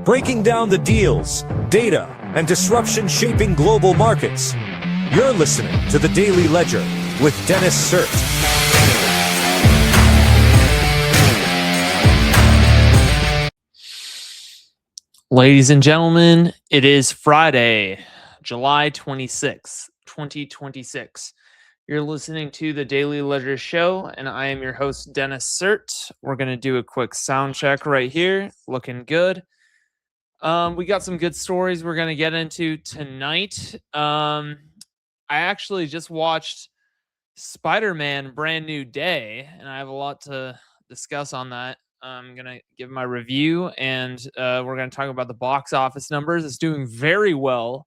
breaking down the deals, data, and disruption shaping global markets. You're listening to The Daily Ledger with Dennis Sert. Ladies and gentlemen, it is Friday, July 26th, 2026. You're listening to The Daily Ledger Show, and I am your host, Dennis Sert. We're going to do a quick sound check right here. Looking good. We got some good stories we're going to get into tonight. I actually just watched Spiderman Brand New Day, and I have a lot to discuss on that. I'm going to give my review, and we're going to talk about the box office numbers. It's doing very well,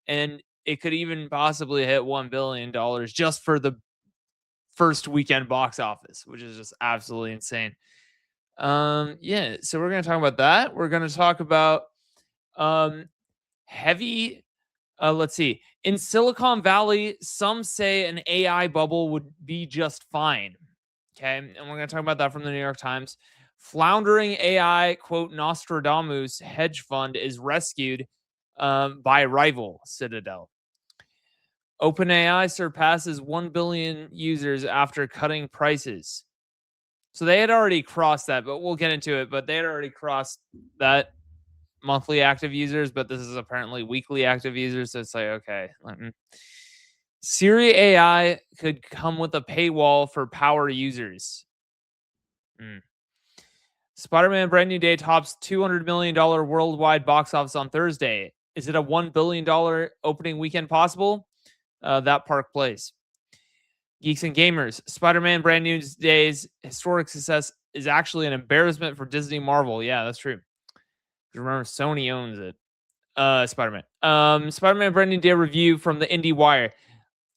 and it could even possibly hit $1 billion just for the first weekend box office, which is just absolutely insane. Yeah, so we're going to talk about that. We're going to talk about heavy, let's see. In Silicon Valley, some say an AI bubble would be just fine. Okay, and we're going to talk about that from the New York Times. Floundering AI, quote, Nostradamus hedge fund is rescued by rival Citadel. OpenAI surpasses 1 billion users after cutting prices. So they had already crossed that, but we'll get into it. But they had already crossed that monthly active users, but this is apparently weekly active users. So it's like, okay. Siri AI could come with a paywall for power users. Spider-Man Brand New Day tops $200 million worldwide box office on Thursday. Is it a $1 billion opening weekend possible? That Park Place. Geeks and Gamers. Spider-Man Brand New Day's historic success is actually an embarrassment for Disney Marvel. Yeah, that's true. Remember, Sony owns it. Spider-Man. Spider-Man Brand New Day review from the IndieWire.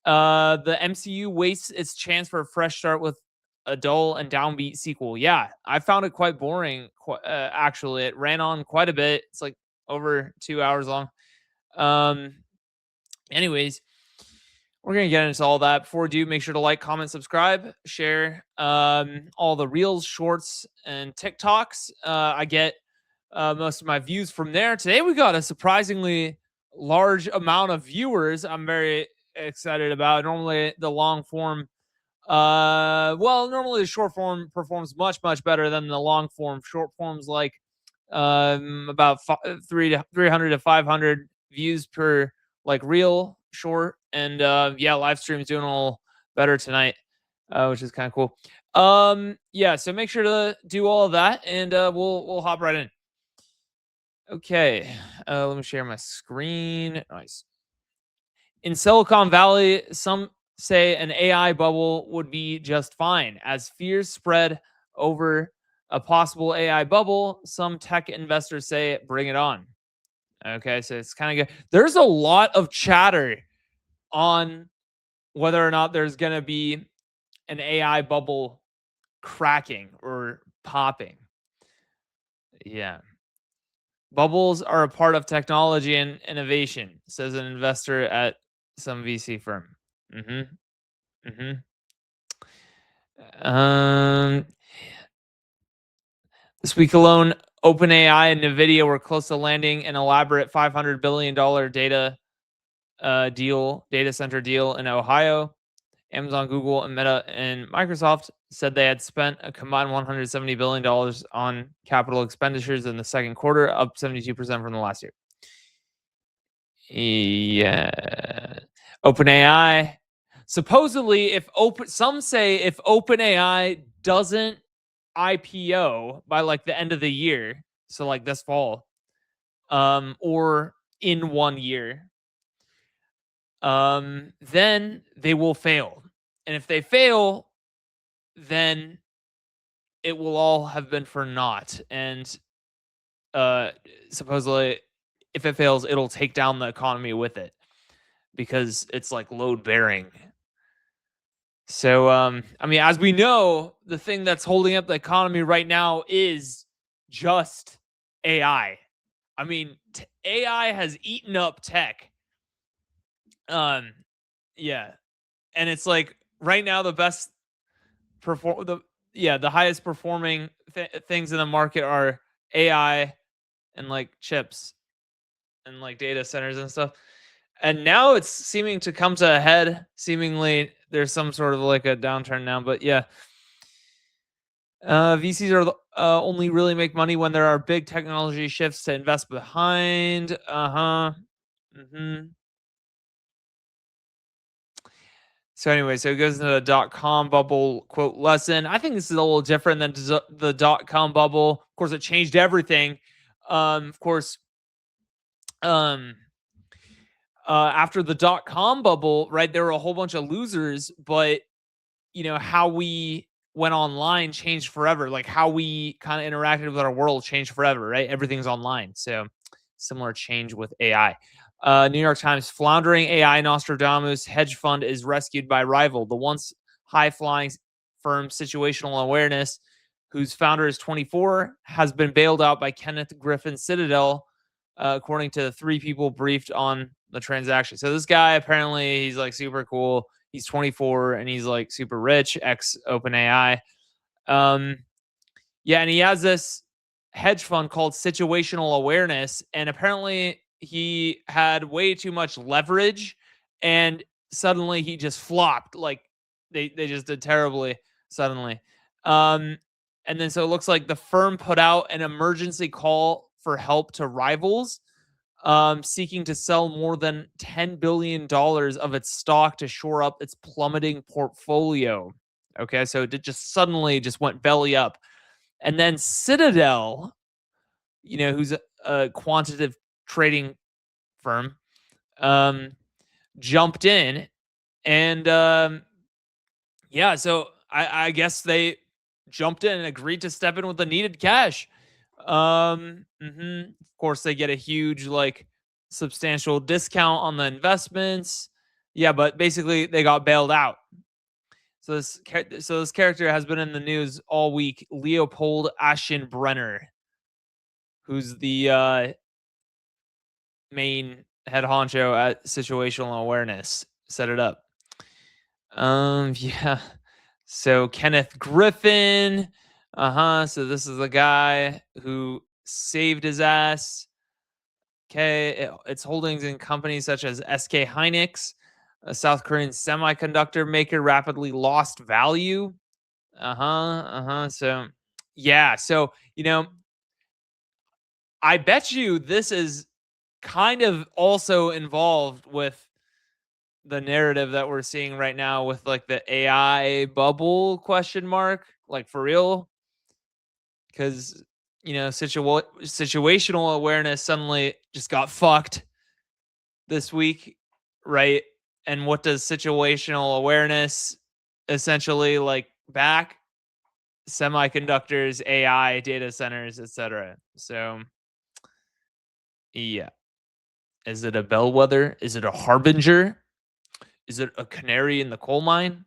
The MCU wastes its chance for a fresh start with a dull and downbeat sequel. Yeah, I found it quite boring. Actually, it ran on quite a bit. It's like over 2 hours long. Anyways, we're gonna get into all that. Before we do, make sure to like, comment, subscribe, share all the reels, shorts, and TikToks. I get most of my views from there. Today we got a surprisingly large amount of viewers. I'm very excited about. Normally the long form, normally the short form performs much better than the long form. Short forms like about 300 to 500 views per like reel short, and live stream's doing a little better tonight, which is kind of cool. So make sure to do all of that, and we'll hop right in. Okay, let me share my screen. Nice. In Silicon Valley, some say an AI bubble would be just fine. As fears spread over a possible AI bubble, some tech investors say, bring it on. Okay, so it's kind of good. There's a lot of chatter on whether or not there's going to be an AI bubble cracking or popping. Yeah. Bubbles are a part of technology and innovation, says an investor at some VC firm. This week alone, OpenAI and NVIDIA were close to landing an elaborate $500 billion data center deal in Ohio. Amazon, Google, and Meta and Microsoft said they had spent a combined $170 billion on capital expenditures in the second quarter, up 72% from the last year. Yeah. OpenAI. Supposedly, some say if OpenAI doesn't IPO by like the end of the year, so like this fall, or in 1 year, then they will fail. And if they fail, then it will all have been for naught. And supposedly, if it fails, it'll take down the economy with it because it's like load bearing. So, as we know, the thing that's holding up the economy right now is just AI. AI has eaten up tech. And it's like right now the best the highest performing things in the market are AI, and like chips and like data centers and stuff. And now it's seeming to come to a head. Seemingly there's some sort of like a downturn now, but yeah. VCs are only really make money when there are big technology shifts to invest behind. Hmm. So anyway, so it goes into the dot-com bubble quote lesson. I think this is a little different than the dot-com bubble. Of course, it changed everything. Of course, um, after the dot-com bubble, right, there were a whole bunch of losers, but how we went online changed forever. Like how we kind of interacted with our world changed forever, right? Everything's online. So similar change with AI. New York Times, floundering AI Nostradamus hedge fund is rescued by rival. The once high flying firm Situational Awareness, whose founder is 24, has been bailed out by Kenneth Griffin Citadel, according to the three people briefed on the transaction. So this guy, apparently he's like super cool. He's 24 and he's like super rich, ex OpenAI. Yeah, and he has this hedge fund called Situational Awareness, and apparently he had way too much leverage, and suddenly he just flopped. Like they just did terribly suddenly. Um, and then so it looks like the firm put out an emergency call for help to rivals, seeking to sell more than $10 billion of its stock to shore up its plummeting portfolio. Okay, so it just suddenly just went belly up. And then Citadel, who's a quantitative trading firm, um, jumped in, and yeah, so I guess they jumped in and agreed to step in with the needed cash. Of course, they get a huge, like, substantial discount on the investments. Yeah, but basically they got bailed out. So this character has been in the news all week. Leopold Aschenbrenner, who's the main head honcho at Situational Awareness, set it up. Yeah. So Kenneth Griffin, so this is the guy who saved his ass. Okay, its holdings in companies such as SK Hynix, a South Korean semiconductor maker, rapidly lost value. So yeah, so I bet you this is kind of also involved with the narrative that we're seeing right now with like the AI bubble question mark, like for real, because situational awareness suddenly just got fucked this week, right? And what does situational awareness essentially like back? Semiconductors, AI, data centers, etc. So, yeah. Is it a bellwether? Is it a harbinger? Is it a canary in the coal mine?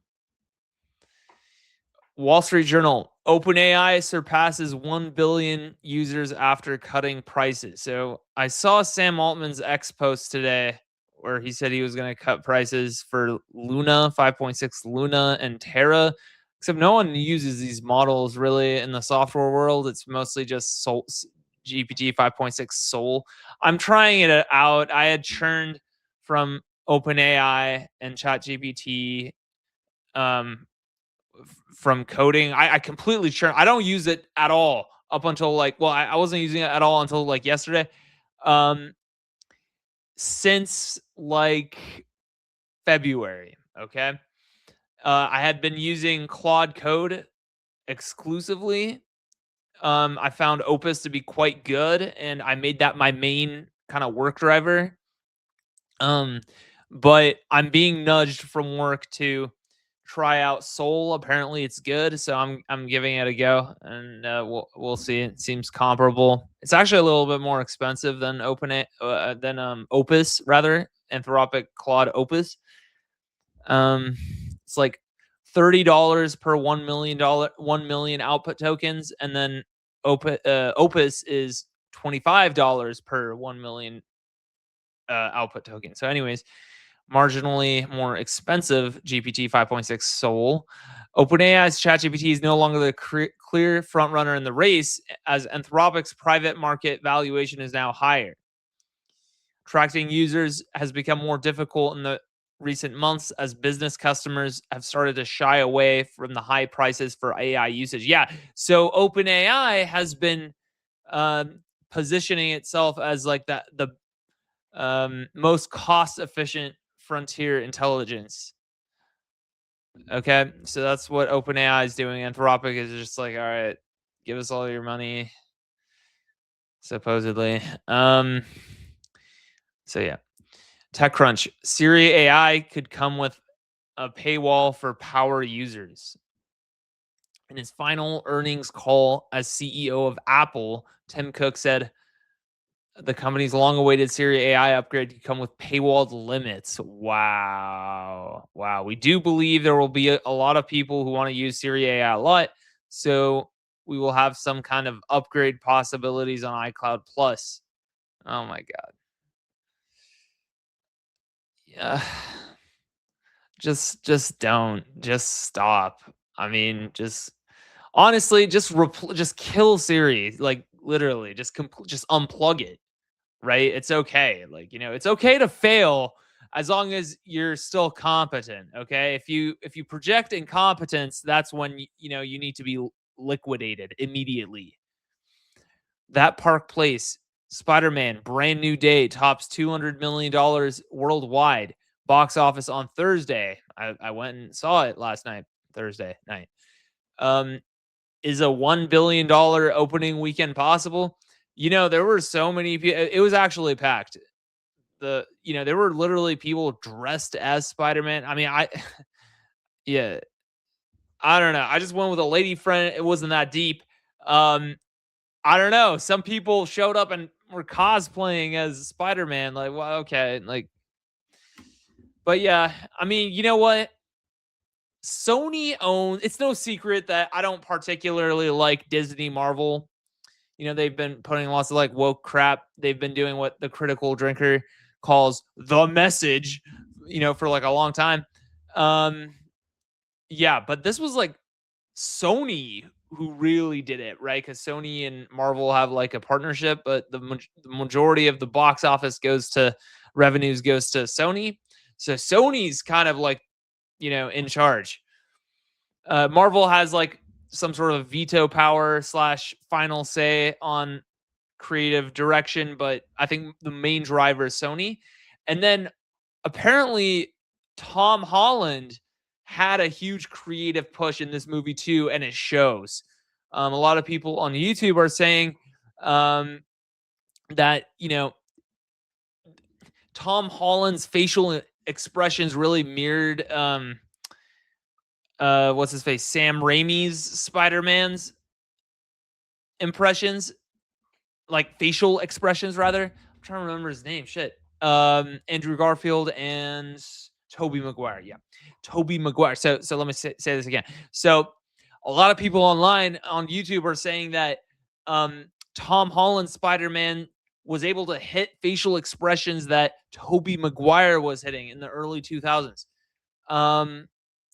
Wall Street Journal, OpenAI surpasses 1 billion users after cutting prices. So I saw Sam Altman's X post today where he said he was going to cut prices for Luna, 5.6 Luna, and Terra. Except no one uses these models really in the software world. It's mostly just GPT 5.6 Soul. I'm trying it out. I had churned from OpenAI and ChatGPT from coding. I completely churn. I don't use it at all up until I wasn't using it at all until like yesterday. Since like February. Okay. I had been using Claude Code exclusively. I found Opus to be quite good, and I made that my main kind of work driver. But I'm being nudged from work to try out Soul. Apparently, it's good, so I'm giving it a go, and we'll see. It seems comparable. It's actually a little bit more expensive than Opus, rather, Anthropic Claude Opus. It's like $30 per $1 million output tokens, and then Opus is $25 per 1 million output token. So, anyways, marginally more expensive GPT 5.6 Soul. OpenAI's ChatGPT is no longer the clear frontrunner in the race, as Anthropic's private market valuation is now higher. Attracting users has become more difficult in the recent months as business customers have started to shy away from the high prices for AI usage. Yeah, so OpenAI has been positioning itself as like the most cost efficient frontier intelligence. Okay, so that's what OpenAI is doing. Anthropic is just like, all right, give us all your money, supposedly. So yeah, TechCrunch, Siri AI could come with a paywall for power users. In his final earnings call as CEO of Apple, Tim Cook said the company's long-awaited Siri AI upgrade could come with paywalled limits. Wow. Wow. We do believe there will be a lot of people who want to use Siri AI a lot. So we will have some kind of upgrade possibilities on iCloud Plus. Oh my God. Yeah. Just don't. Just stop. I mean, just honestly, just kill Siri. Like literally, just unplug it. Right? It's okay. Like, it's okay to fail as long as you're still competent, okay? If you project incompetence, that's when you need to be liquidated immediately. That Park Place, Spider-Man Brand New Day tops $200 million worldwide box office on Thursday. I went and saw it last night, Thursday night. Is a $1 billion opening weekend possible? There were so many people. It was actually packed. There were literally people dressed as Spider-Man. I mean, yeah, I don't know. I just went with a lady friend. It wasn't that deep. I don't know. Some people showed up and were cosplaying as Spider-Man. Like, well, okay. Like, but yeah, I mean, you know what? Sony owns, it's no secret that I don't particularly like Disney Marvel. They've been putting lots of like woke crap. They've been doing what the critical drinker calls the message, for like a long time. Yeah, but this was like Sony who really did it, right? Because Sony and Marvel have like a partnership, but the majority of the box office revenues goes to Sony. So Sony's kind of like, in charge. Marvel has like some sort of veto power / final say on creative direction, but I think the main driver is Sony. And then apparently Tom Holland had a huge creative push in this movie too, and it shows. A lot of people on YouTube are saying that Tom Holland's facial expressions really mirrored what's his face, Sam Raimi's Spider-Man's impressions, like facial expressions rather. I'm trying to remember his name. Shit. Andrew Garfield and Tobey Maguire. Yeah. Tobey Maguire. So let me say this again. So a lot of people online on YouTube are saying that Tom Holland's Spider-Man was able to hit facial expressions that Tobey Maguire was hitting in the early 2000s.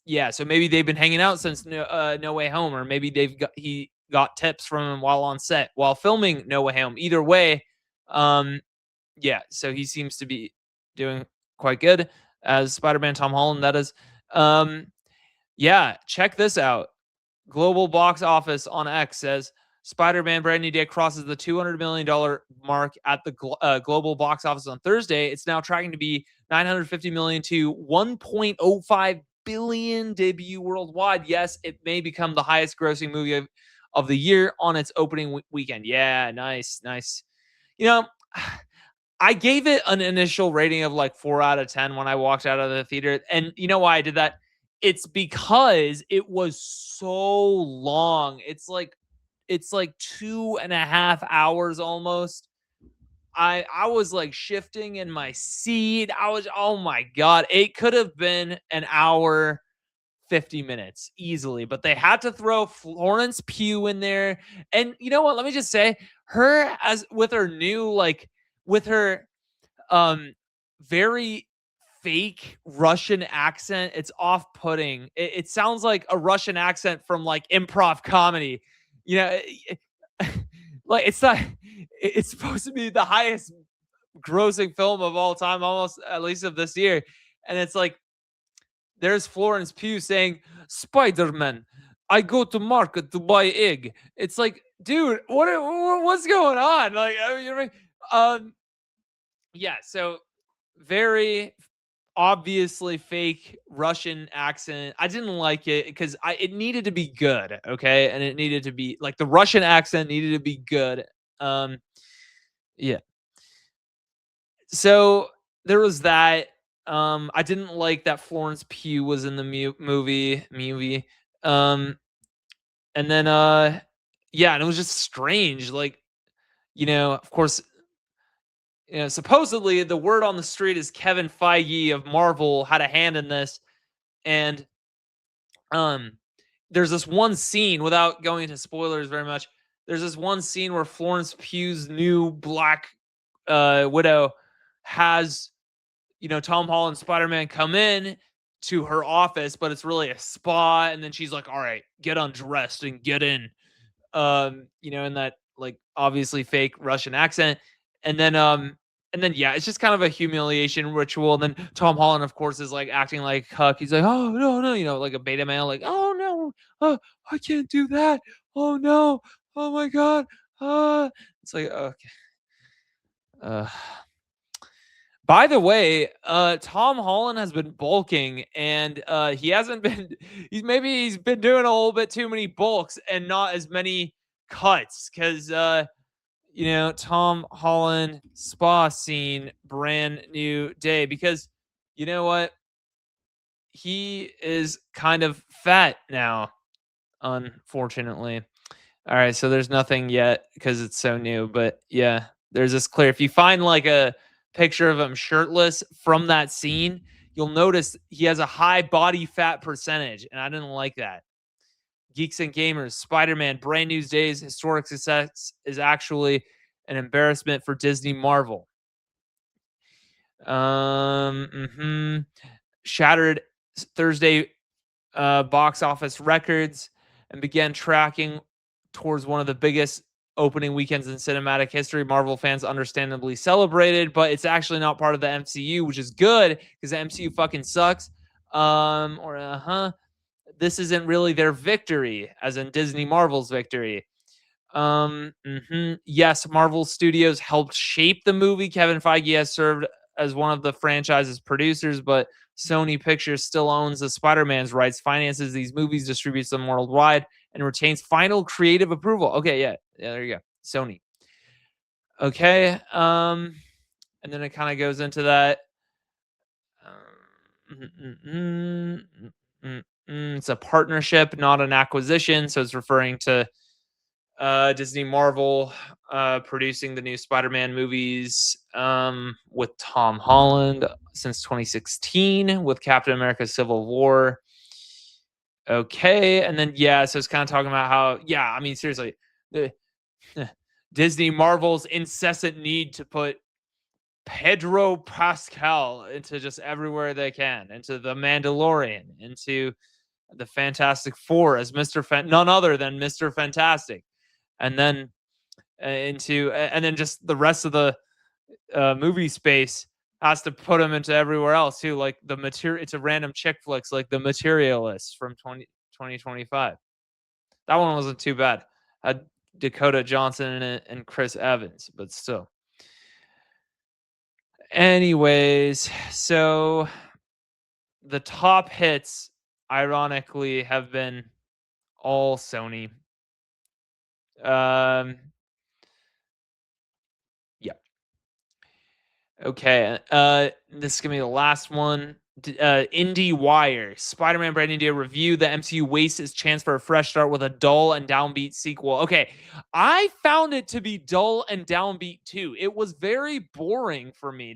Yeah, so maybe they've been hanging out since No Way Home, or maybe he got tips from him while on set while filming No Way Home. Either way, yeah, so he seems to be doing quite good as Spider-Man Tom Holland, that is. Yeah, check this out. Global box office on X says Spider-Man Brand New Day crosses the $200 million mark at the global box office on Thursday. It's now tracking to be $950 million to $1.05 billion debut worldwide. Yes, it may become the highest grossing movie of the year on its opening weekend. Yeah, nice. I gave it an initial rating of like 4 out of 10 when I walked out of the theater. And you know why I did that? It's because it was so long. It's like 2.5 hours almost. I was like shifting in my seat. Oh my God. It could have been an hour, 50 minutes easily, but they had to throw Florence Pugh in there. And you know what? Let me just say, her as with her new, like with her very fake Russian accent. It's off-putting. It sounds like a Russian accent from like improv comedy. You know, like it's not. It's supposed to be the highest grossing film of all time, almost at least of this year, and it's like there's Florence Pugh saying, "Spider-Man, I go to market to buy egg." It's like, dude, what's going on? Like, I mean, um, yeah. So very obviously fake Russian accent. I didn't like it because it needed to be good, okay, and it needed to be like the Russian accent needed to be good. Um, yeah. So there was that. I didn't like that Florence Pugh was in the movie. Um, and then yeah, and it was just strange. Like, of course, supposedly the word on the street is Kevin Feige of Marvel had a hand in this, and um, there's this one scene without going into spoilers very much. There's this one scene where Florence Pugh's new Black Widow has Tom Holland Spider-Man come in to her office, but it's really a spa, and then she's like, "All right, get undressed and get in." In that like obviously fake Russian accent. And then yeah, it's just kind of a humiliation ritual. And then Tom Holland, of course, is like acting like Huck. He's like, "Oh no, no," like a beta male, like, "Oh no, I can't do that. Oh no, oh my god." It's like, okay. Uh By the way, Tom Holland has been bulking, and he hasn't been. He's been doing a little bit too many bulks and not as many cuts, because Tom Holland spa scene, brand new day. Because you know what, he is kind of fat now, unfortunately. All right, so there's nothing yet because it's so new, but yeah, there's this clear. If you find like a picture of him shirtless from that scene, you'll notice he has a high body fat percentage, and I didn't like that. Geeks and Gamers, Spider-Man, Brand New Day's historic success is actually an embarrassment for Disney Marvel. Shattered Thursday box office records and began tracking towards one of the biggest opening weekends in cinematic history. Marvel fans understandably celebrated, but it's actually not part of the MCU, which is good because the MCU fucking sucks. This isn't really their victory, as in Disney Marvel's victory. Yes, Marvel Studios helped shape the movie. Kevin Feige has served as one of the franchise's producers, but Sony Pictures still owns the Spider-Man's rights, finances these movies, distributes them worldwide, and retains final creative approval. Okay, yeah, there you go. Sony. Okay, and then it kind of goes into that. It's a partnership, not an acquisition, so it's referring to Disney Marvel producing the new Spider-Man movies with Tom Holland since 2016 with Captain America Civil War. Okay, and then yeah, so it's kind of talking about how, yeah, I mean, seriously, the Disney Marvel's incessant need to put Pedro Pascal into just everywhere they can, into the Mandalorian, into the Fantastic Four as none other than Mr. Fantastic, and then and then just the rest of the movie space has to put him into everywhere else too, like the material. It's a random chick flicks like The Materialist from 2025. That one wasn't too bad. Had Dakota Johnson in it and Chris Evans, but still. Anyways, so the top hits, ironically, have been all Sony. Yeah. Okay. This is gonna be the last one. IndieWire, Spider-Man Brand New Day review. The MCU wastes its chance for a fresh start with a dull and downbeat sequel. Okay, I found it to be dull and downbeat too. It was very boring for me.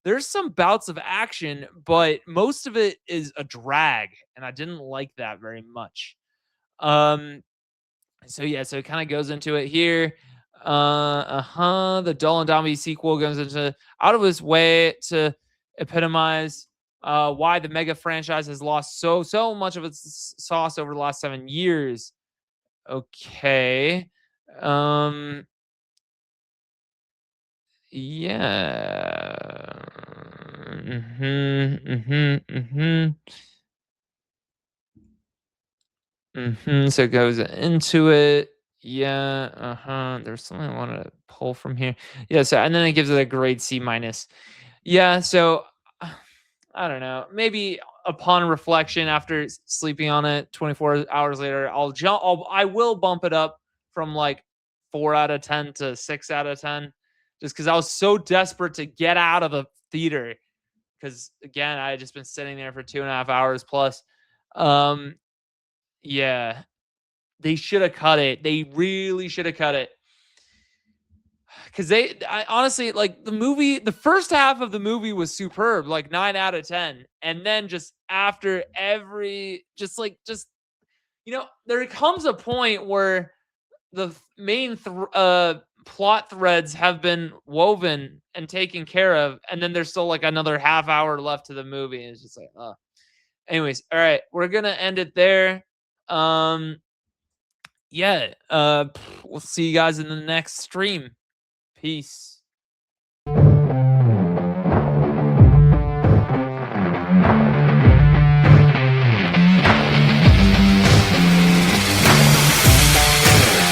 There's some bouts of action, but most of it is a drag, and I didn't like that very much. So yeah, so it kind of goes into it here. The dull and downbeat sequel goes into out of his way to epitomize why the mega franchise has lost so much of its sauce over the last 7 years. Okay. Yeah. So it goes into it. Yeah. There's something I wanted to pull from here. Yeah. So and then it gives it a grade C minus. Yeah. So I don't know. Maybe upon reflection, after sleeping on it 24 hours later, I will bump it up from like 4 out of 10 to 6 out of 10, just because I was so desperate to get out of the theater. Because again, I had just been sitting there for 2.5 hours plus. Um, yeah, they should have cut it. They really should have cut it. Because I honestly, like, the first half of the movie was superb, like 9 out of 10, and then just after every, there comes a point where the main plot threads have been woven and taken care of, and then there's still like another half hour left to the movie, and it's just like, anyways, all right, we're gonna end it there. Um, yeah, we'll see you guys in the next stream. Peace.